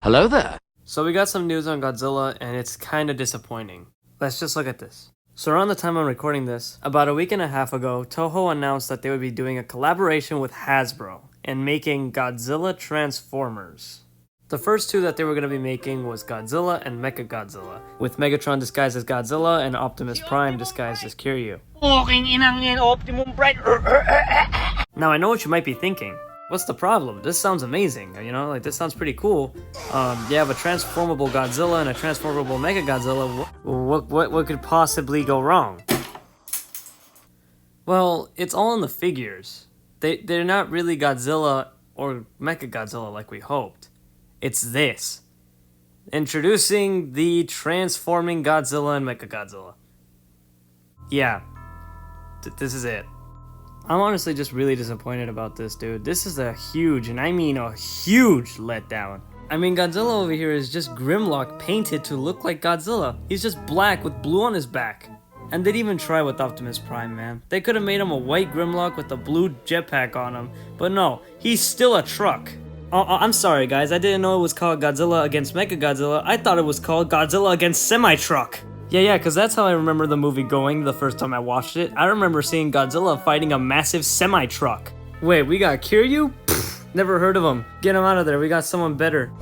Hello there. So we got some news on Godzilla, and it's kinda disappointing. Let's just look at this. So around the time I'm recording this, about a week and a half ago, Toho announced that they would be doing a collaboration with Hasbro and making Godzilla Transformers. The first two that they were going to be making was Godzilla and Mechagodzilla, with Megatron disguised as Godzilla and Optimus Prime disguised as Kiryu. Now I know what you might be thinking. What's the problem? This sounds amazing, you know, like this sounds pretty cool. You have a transformable Godzilla and a transformable Mechagodzilla. What could possibly go wrong? Well, it's all in the figures. They're not really Godzilla or Mechagodzilla like we hoped. It's this. Introducing the transforming Godzilla and Mechagodzilla. Yeah, this is it. I'm honestly just really disappointed about this, dude. This is a huge, and I mean a huge letdown. I mean, Godzilla over here is just Grimlock painted to look like Godzilla. He's just black with blue on his back. And they'd even try with Optimus Prime, man. They could have made him a white Grimlock with a blue jetpack on him. But no, he's still a truck. I'm sorry, guys. I didn't know it was called Godzilla against Mechagodzilla. I thought it was called Godzilla against Semi-Truck. Yeah, because that's how I remember the movie going the first time I watched it. I remember seeing Godzilla fighting a massive semi-truck. Wait, we got Kiryu? Pfft, never heard of him. Get him out of there, we got someone better.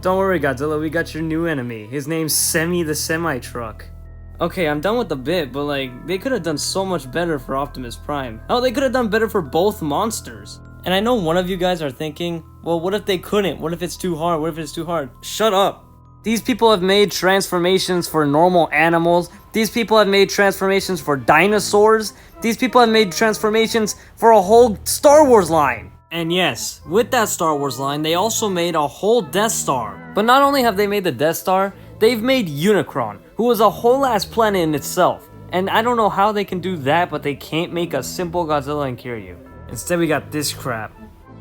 Don't worry, Godzilla, we got your new enemy. His name's Semi the Semi-Truck. Okay, I'm done with the bit, but like, they could have done so much better for Optimus Prime. Oh, they could have done better for both monsters. And I know one of you guys are thinking, well, what if they couldn't? What if it's too hard? What if it's too hard? Shut up. These people have made transformations for normal animals. These people have made transformations for dinosaurs. These people have made transformations for a whole Star Wars line. And yes, with that Star Wars line, they also made a whole Death Star. But not only have they made the Death Star, they've made Unicron, who is a whole ass planet in itself. And I don't know how they can do that, but they can't make a simple Godzilla and Kiryu. Instead, we got this crap.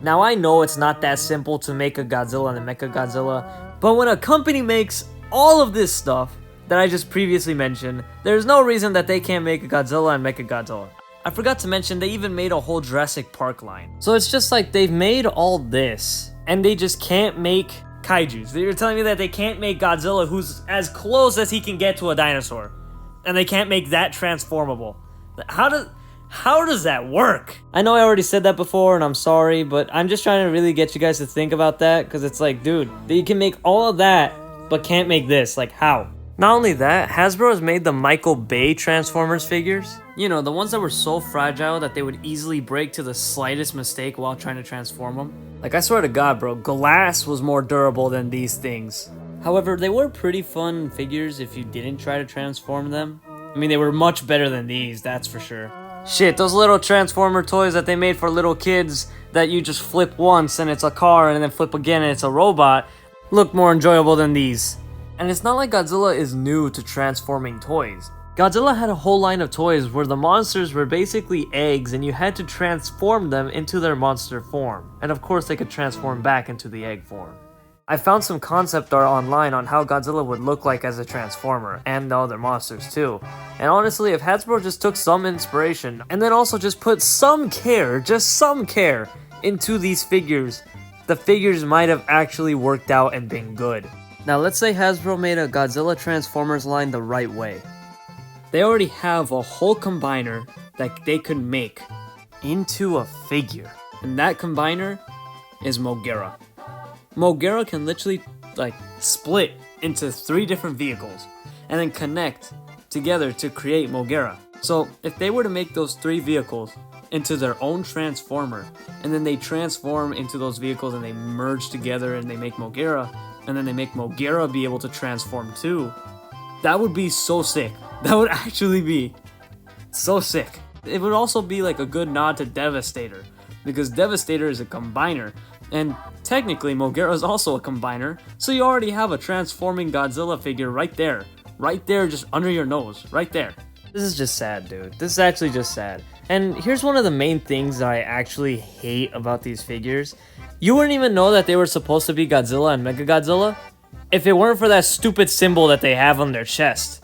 Now, I know it's not that simple to make a Godzilla and a Mechagodzilla, but when a company makes all of this stuff that I just previously mentioned, there's no reason that they can't make a Godzilla and Mechagodzilla. I forgot to mention they even made a whole Jurassic Park line. So it's just like they've made all this, and they just can't make kaijus. You're telling me that they can't make Godzilla who's as close as he can get to a dinosaur, and they can't make that transformable. How does that work? I know I already said that before and I'm sorry, but I'm just trying to really get you guys to think about that, because it's like, dude, you can make all of that, but can't make this. Like, how? Not only that, Hasbro has made the Michael Bay Transformers figures. You know, the ones that were so fragile that they would easily break to the slightest mistake while trying to transform them. Like, I swear to God, bro, glass was more durable than these things. However, they were pretty fun figures if you didn't try to transform them. I mean, they were much better than these, that's for sure. Shit, those little Transformer toys that they made for little kids that you just flip once and it's a car and then flip again and it's a robot look more enjoyable than these. And it's not like Godzilla is new to transforming toys. Godzilla had a whole line of toys where the monsters were basically eggs and you had to transform them into their monster form. And of course they could transform back into the egg form. I found some concept art online on how Godzilla would look like as a Transformer, and the other monsters too. And honestly, if Hasbro just took some inspiration, and then also just put some care, just some care, into these figures, the figures might have actually worked out and been good. Now let's say Hasbro made a Godzilla Transformers line the right way. They already have a whole combiner that they could make into a figure. And that combiner is Mogera. Mogera can literally, like, split into 3 different vehicles and then connect together to create Mogera. So if they were to make those 3 vehicles into their own transformer, and then they transform into those vehicles and they merge together and they make Mogera, and then they make Mogera be able to transform too, that would be so sick. That would actually be so sick. It would also be like a good nod to Devastator, because Devastator is a combiner, and technically Mogera is also a combiner, so you already have a transforming Godzilla figure right there, just under your nose, right there. This is just sad, dude. This is actually just sad. And here's one of the main things that I actually hate about these figures. You wouldn't even know that they were supposed to be Godzilla and Mechagodzilla if it weren't for that stupid symbol that they have on their chest.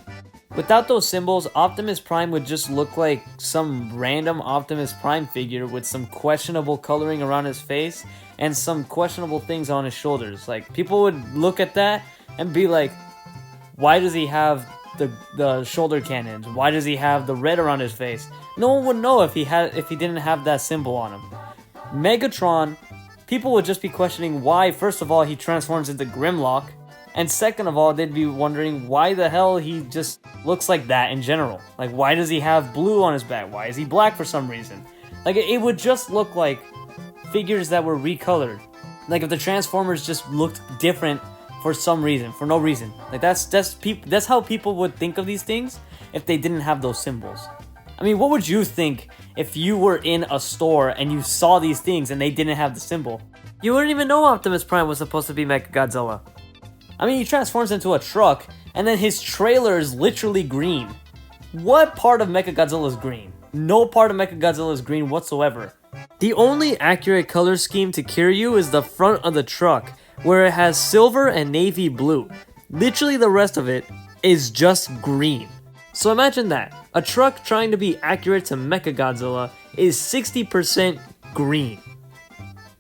Without those symbols, Optimus Prime would just look like some random Optimus Prime figure with some questionable coloring around his face, and some questionable things on his shoulders. Like, people would look at that and be like, why does he have the shoulder cannons? Why does he have the red around his face? No one would know if he didn't have that symbol on him. Megatron, people would just be questioning why, first of all, he transforms into Grimlock, and second of all, they'd be wondering why the hell he just looks like that in general. Like, why does he have blue on his back? Why is he black for some reason? Like, it would just look like figures that were recolored. Like, if the Transformers just looked different for some reason, for no reason. Like, that's how people would think of these things if they didn't have those symbols. I mean, what would you think if you were in a store and you saw these things and they didn't have the symbol? You wouldn't even know Optimus Prime was supposed to be Mechagodzilla. I mean, he transforms into a truck, and then his trailer is literally green. What part of Mechagodzilla is green? No part of Mechagodzilla is green whatsoever. The only accurate color scheme to Kiryu is the front of the truck, where it has silver and navy blue. Literally the rest of it is just green. So imagine that. A truck trying to be accurate to Mechagodzilla is 60% green.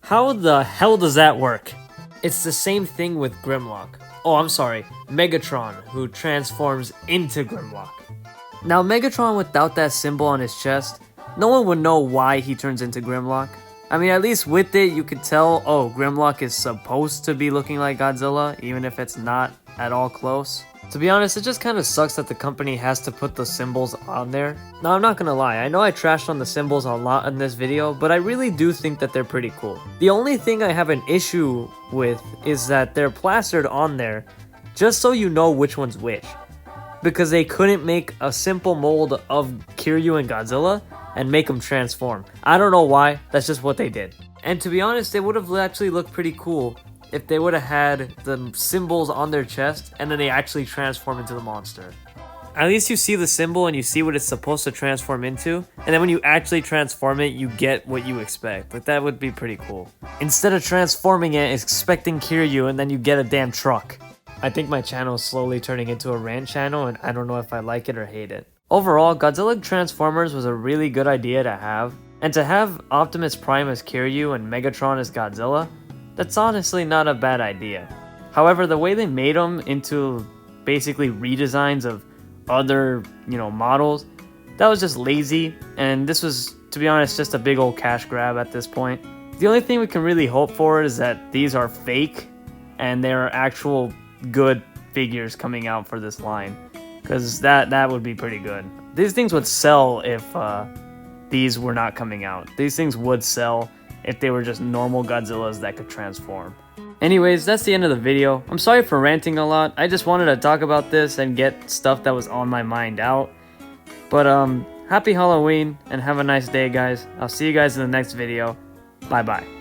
How the hell does that work? It's the same thing with Grimlock. Oh, I'm sorry, Megatron, who transforms into Grimlock. Now, Megatron without that symbol on his chest, no one would know why he turns into Grimlock. I mean, at least with it, you could tell, oh, Grimlock is supposed to be looking like Godzilla, even if it's not at all close. To be honest, it just kind of sucks that the company has to put the symbols on there. Now, I'm not gonna lie, I know I trashed on the symbols a lot in this video, but I really do think that they're pretty cool. The only thing I have an issue with is that they're plastered on there just so you know which one's which. Because they couldn't make a simple mold of Kiryu and Godzilla and make them transform. I don't know why, that's just what they did. And to be honest, it would have actually looked pretty cool if they would have had the symbols on their chest and then they actually transform into the monster. At least you see the symbol and you see what it's supposed to transform into, and then when you actually transform it, you get what you expect. Like, that would be pretty cool. Instead of transforming it, expecting Kiryu, and then you get a damn truck. I think my channel is slowly turning into a rant channel, and I don't know if I like it or hate it. Overall, Godzilla Transformers was a really good idea to have, and to have Optimus Prime as Kiryu and Megatron as Godzilla, that's honestly not a bad idea. However, the way they made them into basically redesigns of other, models, that was just lazy, and this was, to be honest, just a big old cash grab at this point. The only thing we can really hope for is that these are fake, and there are actual good figures coming out for this line, because that would be pretty good. These things would sell if these were not coming out. These things would sell if they were just normal Godzillas that could transform. Anyways, that's the end of the video. I'm sorry for ranting a lot. I just wanted to talk about this and get stuff that was on my mind out. But happy Halloween and have a nice day, guys. I'll see you guys in the next video. Bye bye.